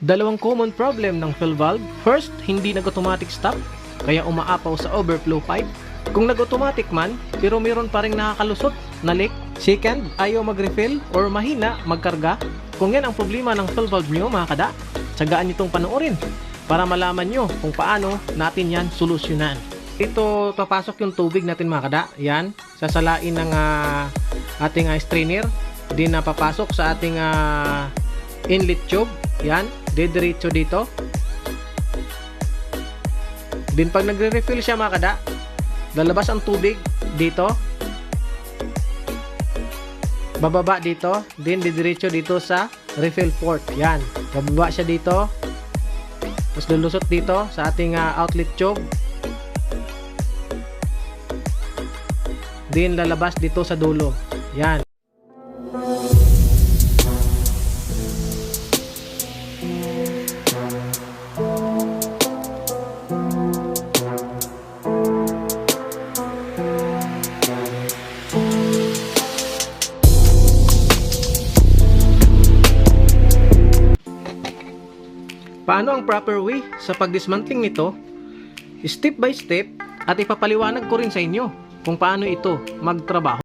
Dalawang common problem ng fill valve. First, hindi nag-automatic stop, kaya umaapaw sa overflow pipe. Kung nag-automatic man, pero meron pa rin nakakalusot na leak. Second, ayaw mag-refill or mahina magkarga. Kung yan ang problema ng fill valve nyo mga kada, tsagaan nyo itong panoorin para malaman nyo kung paano natin yan solusyonan. Ito, papasok yung tubig natin mga kada. Yan, sasalain ng ating strainer. Din na papasok sa ating inlet tube. Yan, didiretso dito. Din pag nagre-refill siya mga kada, lalabas ang tubig dito. Bababa dito, din didiretso dito sa refill port. Yan, bababa siya dito. Tapos lulusot dito sa ating outlet tube. Din lalabas dito sa dulo. Yan. Paano ang proper way sa pag-dismantling nito? Step by step, at ipapaliwanag ko rin sa inyo kung paano ito magtrabaho.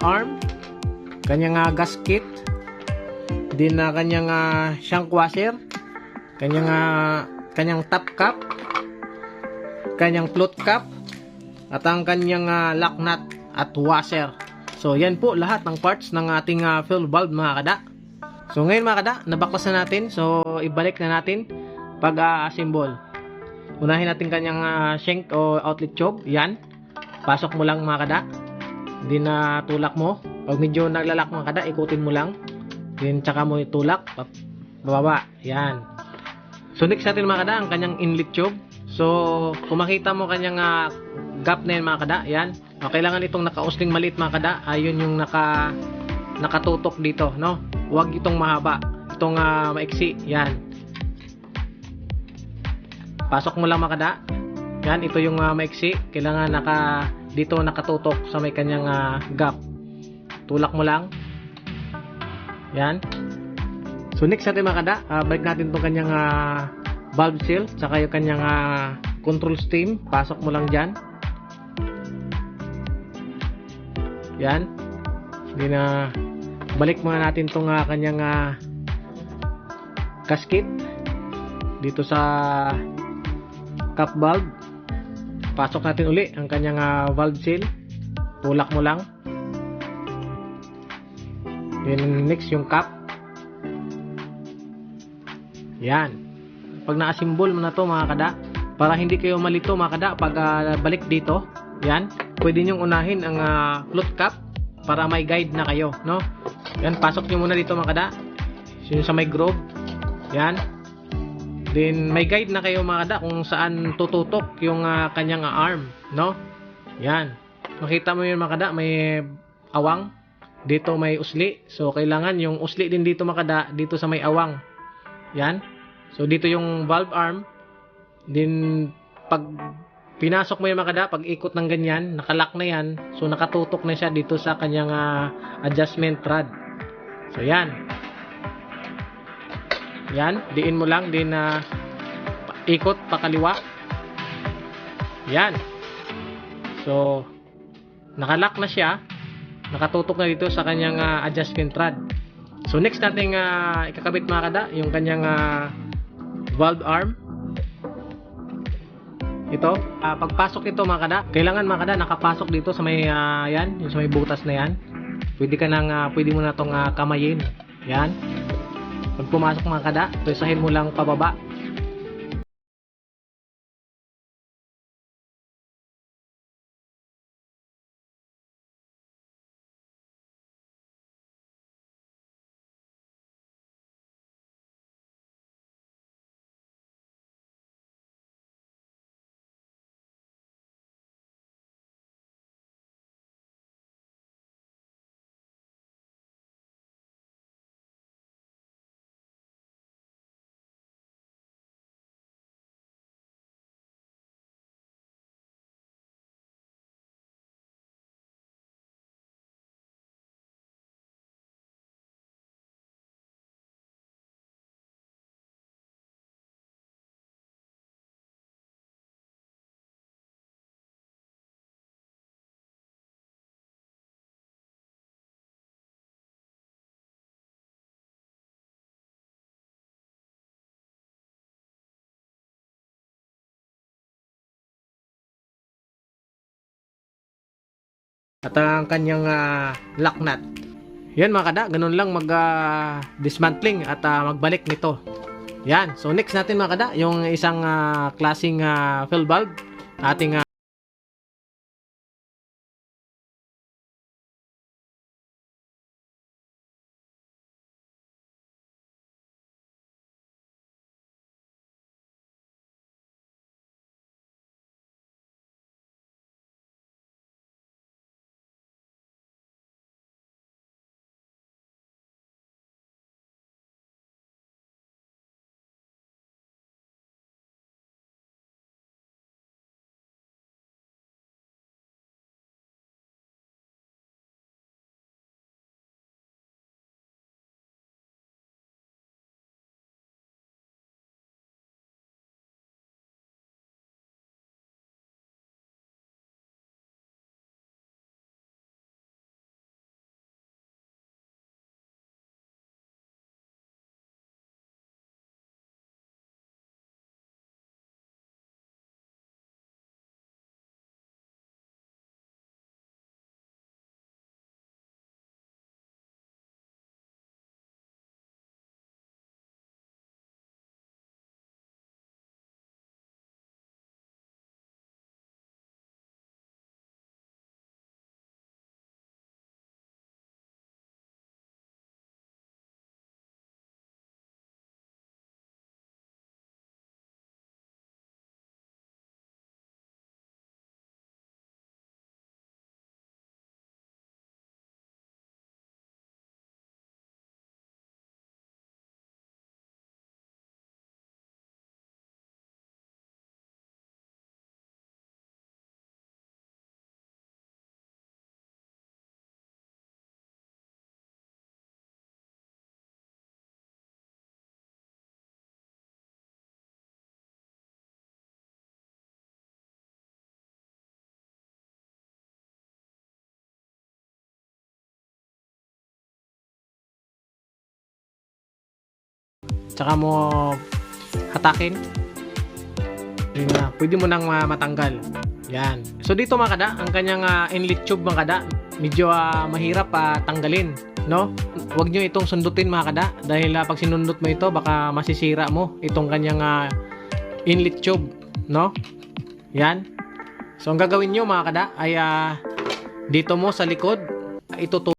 arm, kanyang gasket, din na kanyang shank washer, kanyang top cap, kanyang float cap, at ang kanyang lock nut at washer. So yan po lahat ng parts ng ating fill valve mga kada. So ngayon mga kada, nabaklas na natin. So ibalik na natin pag-assemble. Unahin natin kanyang shank o outlet tube. Yan. Pasok mo lang mga kada. Hindi na tulak mo. Pag medyo naglalak mga kada, ikutin mo lang. Then tsaka mo itulak. Bababa. Yan. So next natin mga kada, ang kanyang inlet tube. So kung makita mo kanyang gap na yan mga kada. Yan. Kailangan itong nakausling maliit mga kada. Ayun yung nakatutok dito. No? Huwag itong mahaba. Itong maiksi. Yan. Pasok mo lang mga kada. Yan, ito yung maiksi. Kailangan dito nakatutok sa may kanyang gap. Tulak mo lang. Yan. So next natin mga kada, balik natin itong kanyang valve seal, saka yung kanyang control stem. Pasok mo lang dyan. Yan. Hindi na balik muna natin itong kanyang gasket dito sa cap valve. Pasok natin uli ang kanyang valve seal. Tulak mo lang. Then next yung cap. Yan. Pag na-assemble mo na to mga kada, para hindi kayo malito mga kada pag balik dito, yan, pwede nyo unahin ang float cap para may guide na kayo, no? Yan, pasok nyo muna dito mga kada. Yun sa may groove. Yan. Then may guide na kayo mga kada kung saan tututok yung kanyang arm, no? Yan. Makita mo yun mga kada, may awang. Dito may usli. So kailangan yung usli din dito mga kada, dito sa may awang. Yan. So dito yung valve arm. Then pag pinasok mo yung mga kada, pag ikot ng ganyan, nakalock na yan. So nakatutok na siya dito sa kanyang adjustment rod. So yan. Yan, diin mo lang, din ikot pakaliwa. Yan. So nakalock na siya. Nakatutok na dito sa kanyang adjustment rod. So next natin ikakabit mga kada, yung kanyang valve arm. Ito, pagpasok nito mga kada, kailangan mga kada nakapasok dito sa may yan, yung sa may butas na yan. Pwede mo na tong kamayin. Yan. Pag pumasok mga kada, pesahin mo lang pababa. At ang kanyang lock nut. Yan mga kada, ganun lang dismantling at magbalik nito. Yan. So next natin mga kada, yung isang klaseng fill valve. Ating tsaka mo hatakin. Yun na, pwede mo nang matanggal. Yan. So dito mga kada, ang kanyang inlet tube mga kada, medyo mahirap tanggalin, no? Huwag nyo itong sundutin mga kada, dahil pag sinundot mo ito, baka masisira mo itong kanyang inlet tube, no? Yan. So ang gagawin nyo mga kada ay dito mo sa likod itutuloy.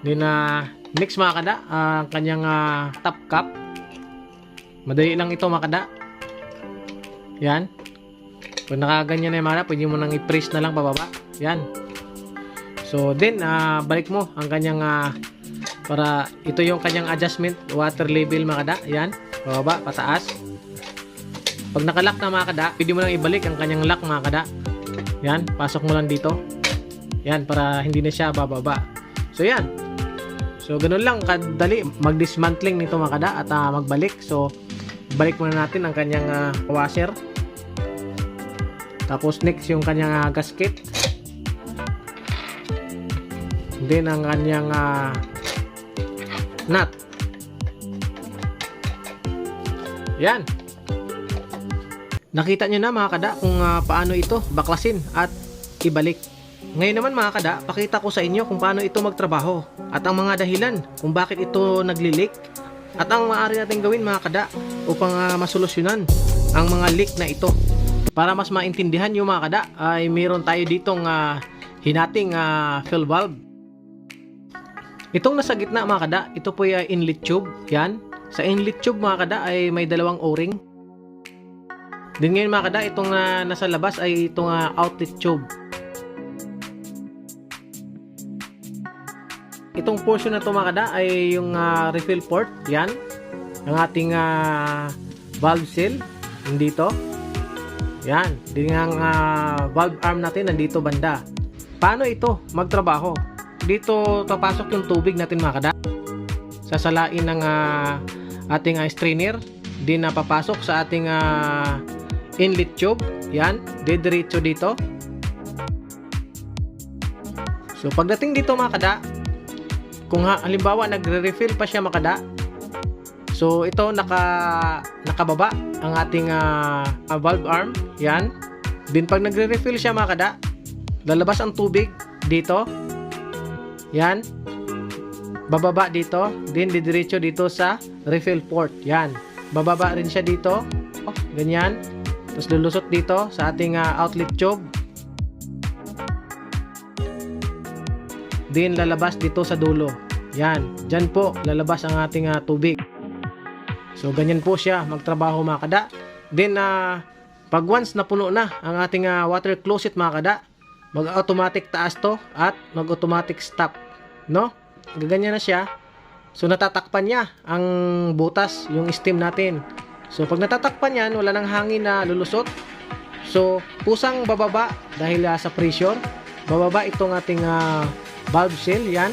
Then next mga kada, ang kanyang top cap. Madali lang ito mga kada. Yan. Pag nakaganyan na yung mga kada, pwede mo nang i-press na lang pababa. Yan. So then balik mo ang kanyang para ito yung kanyang adjustment water level mga kada. Yan. Pababa, pataas. Pag nakalock na mga kada, pwede mo nang ibalik ang kanyang lock mga kada. Yan. Pasok mo lang dito. Yan. Para hindi na siya bababa. So yan. So ganun lang kadali mag-dismantling nito mga kada at magbalik. So balik muna natin ang kanyang washer. Tapos next yung kanyang gasket. Then ang kanyang nut. Yan. Nakita nyo na mga kada kung paano ito baklasin at ibalik. Ngayon naman mga kada, pakita ko sa inyo kung paano ito magtrabaho at ang mga dahilan kung bakit ito nagli-leak at ang maaari natin gawin mga kada upang masolusyonan ang mga leak na ito. Para mas maintindihan nyo mga kada ay meron tayo ditong hinating fill valve. Itong nasa gitna mga kada, ito po ay inlet tube. Yan. Sa inlet tube mga kada ay may dalawang o-ring. Din ngayon mga kada, itong nasa labas ay itong outlet tube. Itong portion na ito mga kada ay yung refill port. Yan. Ang ating valve seal. Nandito. Yan. Din ang valve arm natin nandito banda. Paano ito magtrabaho? dito papasok yung tubig natin mga kada. Sasalain ng ating strainer, din na papasok sa ating inlet tube. Yan, didiretso dito. So pagdating dito mga kada, kung halimbawa nagre-refill pa siya mga kada, so ito nakababa ang ating valve arm. Yan. Din pag nagre-refill siya mga kada, lalabas ang tubig dito. Yan. Bababa dito, din didiretso dito sa refill port. Yan. Bababa rin siya dito. Ganyan. Tapos lulusot dito sa ating outlet tube. Din lalabas dito sa dulo. Yan. Diyan po lalabas ang ating tubig. So ganyan po siya magtrabaho mga kada. Then pag once na puno na ang ating water closet mga kada, mag-automatic taas to at mag-automatic stop, no? Gaganyan na siya. So natatakpan niya ang butas, yung steam natin. So pag natatakpan yan, wala nang hangin na lulusot. So pusang bababa dahil sa pressure. Bababa itong ating valve seal. Yan.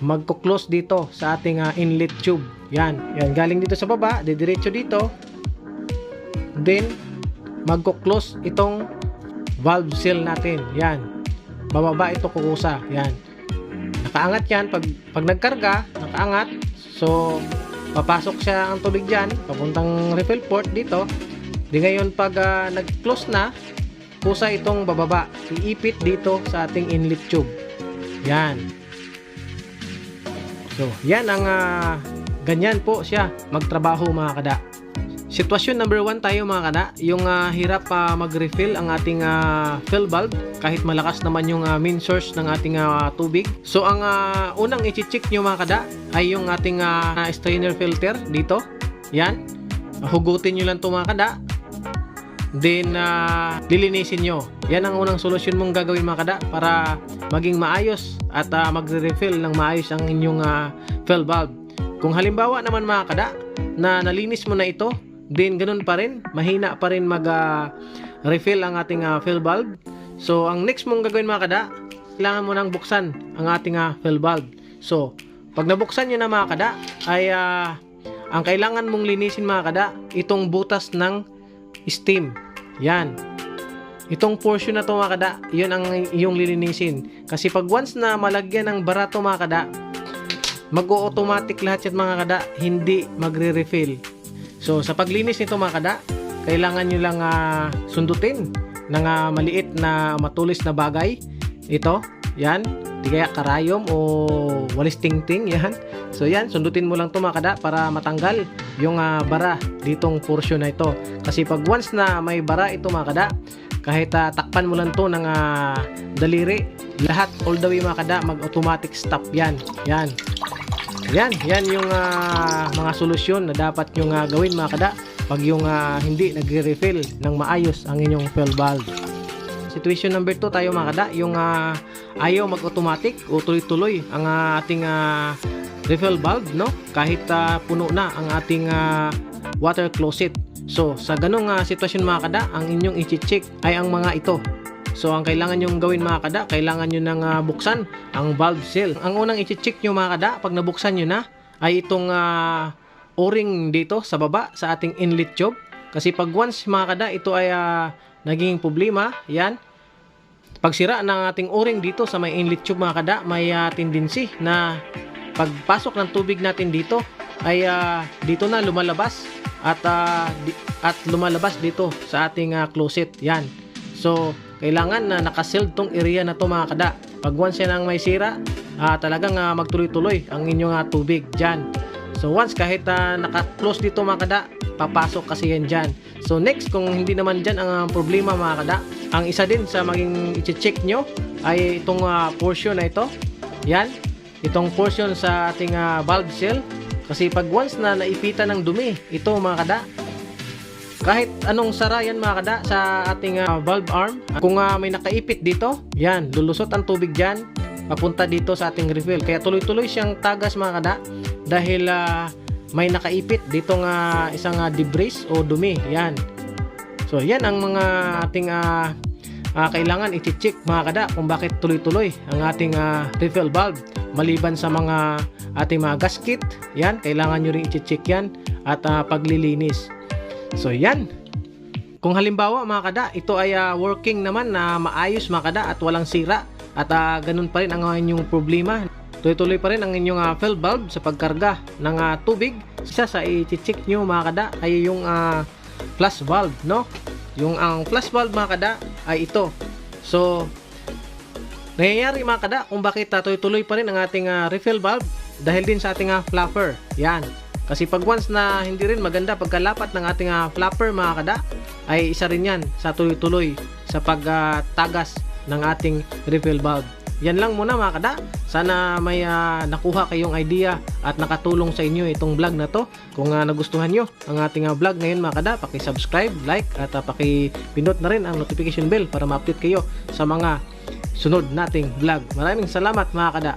Magko-close dito sa ating inlet tube. Yan. Yan. Galing dito sa baba, didiretso dito. Then magko-close itong valve seal natin. Yan. Bababa ito kukusa. Yan. Nakaangat yan. Pag nagkarga, nakaangat. So, papasok siya ang tubig dyan. Papuntang refill port dito. Di ngayon pag nag-close na, kusa itong bababa. Iipit dito sa ating inlet tube. Yan. So, yan ang ganyan po siya magtrabaho mga kada. Sitwasyon number 1 tayo mga kada, yung hirap mag-refill ang ating fill valve kahit malakas naman yung main source ng ating tubig. So ang unang i-check nyo mga kada ay yung ating strainer filter dito. Yan. Hugutin nyo lang ito mga kada. Then lilinisin nyo. Yan ang unang solusyon mong gagawin mga kada para maging maayos at magre-refill ng maayos ang inyong fill valve. Kung halimbawa naman mga kada na nalinis mo na ito, din ganun pa rin, mahina pa rin mag-refill ang ating fill valve. So, ang next mong gagawin mga kada, kailangan mo nang buksan ang ating fill valve. So, pag nabuksan nyo na mga kada, ay ang kailangan mong linisin mga kada, itong butas ng steam. Yan. Itong portion na to mga kada, yun ang iyong lilinisin. Kasi pag once na malagyan ng barato mga kada, mag-automatic lahat yan mga kada, hindi magre-refill. So, sa paglinis nito mga kada, kailangan nyo lang sundutin ng maliit na matulis na bagay. Ito, yan. Di kaya karayom o walis ting-ting, yan. So, yan. Sundutin mo lang ito mga kada para matanggal yung bara ditong portion na ito. Kasi pag once na may bara ito mga kada, kahit takpan mo lang ito ng daliri, lahat all the way mga kada, mag-automatic stop yan. Yan. Yan yung mga solusyon na dapat yung gawin mga kada pag yung hindi nagre-refill ng maayos ang inyong fill valve. Situation number 2 tayo mga kada, yung ayaw mag-automatic o tuloy-tuloy ang ating refill valve, no? Kahit puno na ang ating water closet. So sa ganung sitwasyon mga kada, ang inyong i-check ay ang mga ito. So, ang kailangan nyo gawin mga kada, kailangan nyo nang buksan ang valve seal. Ang unang i-check nyo mga kada, pag nabuksan nyo na, ay itong o-ring dito sa baba, sa ating inlet tube. Kasi pag once mga kada, ito ay naging problema, yan. Pag sira ng ating o-ring dito sa may inlet tube mga kada, may tendency na pagpasok ng tubig natin dito, ay dito na lumalabas at lumalabas dito sa ating closet, yan. So, kailangan na nakasealed tong area na to mga kada. Pag once yan ang may sira, talagang magtuloy-tuloy ang inyong tubig dyan. So once kahit naka-close dito mga kada, papasok kasi yan dyan. So next, kung hindi naman dyan ang problema mga kada, ang isa din sa maging i-check nyo ay itong portion na ito. Yan, itong portion sa ating valve seal. Kasi pag once na naipitan ng dumi, ito mga kada, kahit anong sara yan mga kada sa ating valve arm, kung may nakaipit dito, yan, lulusot ang tubig dyan, papunta dito sa ating refill. Kaya tuloy-tuloy siyang tagas mga kada dahil may nakaipit dito nga isang debris o dumi. Yan. So yan ang mga ating kailangan i-check mga kada kung bakit tuloy-tuloy ang ating refill valve maliban sa mga ating mga gasket. Yan, kailangan nyo rin i-check yan at paglilinis. So yan, kung halimbawa mga kada ito ay working naman na maayos mga kada at walang sira at ganun pa rin ang inyong problema, tuloy-tuloy pa rin ang inyong fill valve sa pagkarga ng tubig, isa sa i-check nyo mga kada ay yung flush valve, no? Yung ang flush valve mga kada ay ito. So nangyayari mga kada kung bakit tuloy-tuloy pa rin ang ating refill valve dahil din sa ating flapper. Yan. Kasi pag once na hindi rin maganda pagkalapat ng ating flapper mga kada, ay isa rin yan sa tuloy-tuloy sa pagtagas ng ating refill valve. Yan lang muna mga kada. Sana may nakuha kayong idea at nakatulong sa inyo itong vlog na to. Kung nagustuhan nyo ang ating vlog ngayon mga kada, paki-subscribe, like at paki-pindot na rin ang notification bell para ma-update kayo sa mga sunod nating vlog. Maraming salamat mga kada.